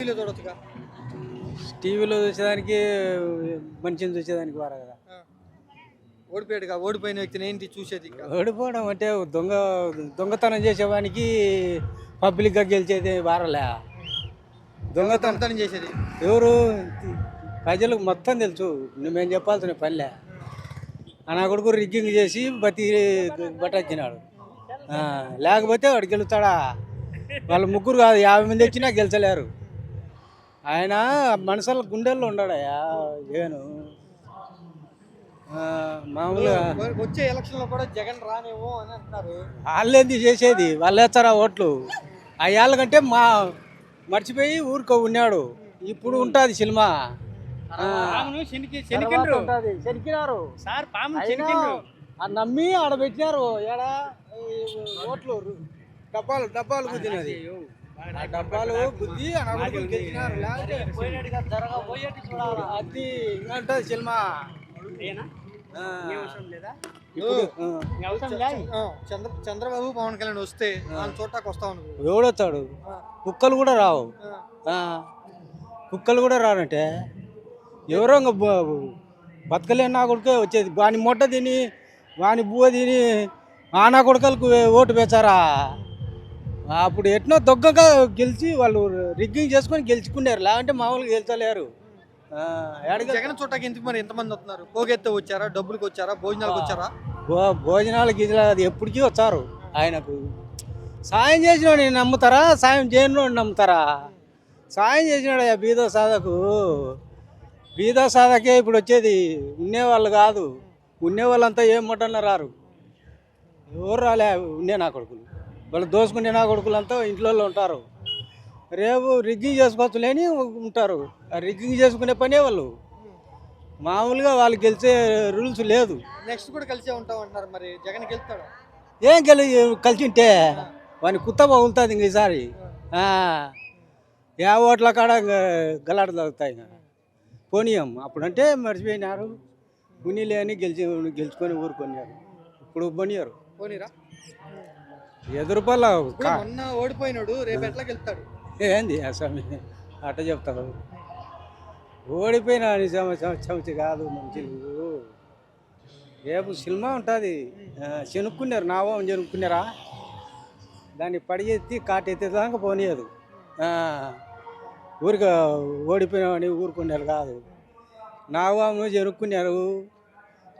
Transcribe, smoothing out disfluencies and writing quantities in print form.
టీవీలో చూడొచ్చుగా. టీవీలో చూసేదానికి మనిషిని చూసేదానికి వారా కదా. ఓడిపోయాడుగా, ఓడిపోయిన వ్యక్తిని ఏంటి చూసేది ఇంకా? ఓడిపోవడం అంటే దొంగతనం చేసేవానికి పబ్లిక్గా గెలిచేది వారలే. దొంగతనం చేసేది ఎవరు ప్రజలకు మొత్తం తెలుసు, మేము చెప్పాల్సిన పనిలే. నా కొడుకు రిగ్గింగ్ చేసి బట్టొచ్చినాడు. లేకపోతే వాడు గెలుస్తాడా? వాళ్ళు ముగ్గురు కాదు 50 మంది వచ్చినా గెలిచలేరు. ఆయన మనుషుల గుండెల్లో ఉన్నాడయ్యా జగను. మామూలుగా వచ్చే ఎలక్షన్ లో కూడా జగన్ రానేమో అని అంటున్నారు. వాళ్ళేంది చేసేది? వాళ్ళు వేస్తారా ఓట్లు? ఆ ఏళ్ళ కంటే మర్చిపోయి ఊరికో ఉన్నాడు. ఇప్పుడు ఉంటుంది సినిమా. నమ్మి ఆడ పెట్టినారు. ఏడా ఓట్లు డబ్బాలు గుద్దినది. ఆ డబ్బాలు గుద్ది గెలిచినారు. అది ఇంకా సినిమా. చంద్రబాబు పవన్ కళ్యాణ్ వస్తే చోటాకి వస్తాం. ఎవడొస్తాడు? కుక్కలు కూడా రావు. కుక్కలు కూడా రానంటే ఎవరో బతకలేని నా కొడుకే వచ్చేది. వాని మొట్ట తిని వాని బువ్వ తిని నా కొడుకలకు ఓటు వేచారా? అప్పుడు ఎట్నో దొగ్గగా గెలిచి వాళ్ళు రిగ్గింగ్ చేసుకొని గెలుచుకున్నారు. లేదంటే మామూలుగా గెలిచలేరు. జగన్ చూడటానికి ఎందుకు మరి ఎంతమంది వస్తున్నారు? పోగెత్తే వచ్చారా? డబ్బులకు వచ్చారా? భోజనాలకు వచ్చారా? భోజనాలకి అది ఎప్పటికీ వచ్చారు. ఆయనకు సాయం చేసినోడు నమ్ముతారా? సాయం చేయనోడు నమ్ముతారా? సాయం చేసినాడు బీదో సాధకు. బీదో సాధకే ఇప్పుడు వచ్చేది. ఉండేవాళ్ళు కాదు. ఉండేవాళ్ళంతా ఏం ముట్టన్న రారు. ఎవరు రాలే. ఉండే నా కొడుకులు వాళ్ళు దోసుకునే నా కొడుకులంతా ఇంట్లో ఉంటారు. రేపు రిగ్గింగ్ చేసుకోవచ్చు లేని ఉంటారు. ఆ రిగ్గింగ్ చేసుకునే పనే వాళ్ళు. మామూలుగా వాళ్ళు గెలిచే రూల్స్ లేదు. నెక్స్ట్ కూడా కలిసే ఉంటాం అంటున్నారు. మరి జగన్ గెలుస్తాడు? ఏం కలిసి ఉంటే వాని కుత్త బాగుంటుంది. ఇంక ఈసారి యా ఓట్ల కాడ గలాట తగ్గుతాయి. పోనీయం అప్పుడంటే మర్చిపోయినారు. పునీలే అని గెలుచుకొని ఊరుకొన్నారు. ఇప్పుడు పోనీయారు. పోనీరా? ఎదురుపల్ల మొన్న ఓడిపోయినాడు, రేపు ఎట్లా గెలుస్తాడు? ఏంది స్వామి అట్ట చెప్తారు? ఓడిపోయినా సమస్య కాదు మనుషులు. రేపు సినిమా ఉంటుంది. చెనుక్కున్నారు. నావో చెనుక్కున్నారా? దాన్ని పడిగెత్తి కాటెత్తే దాకా పోనీయదు. ఊరిగా ఓడిపోయినామని ఊరుకున్నారు కాదు. నావాము చెనుక్కున్నారు.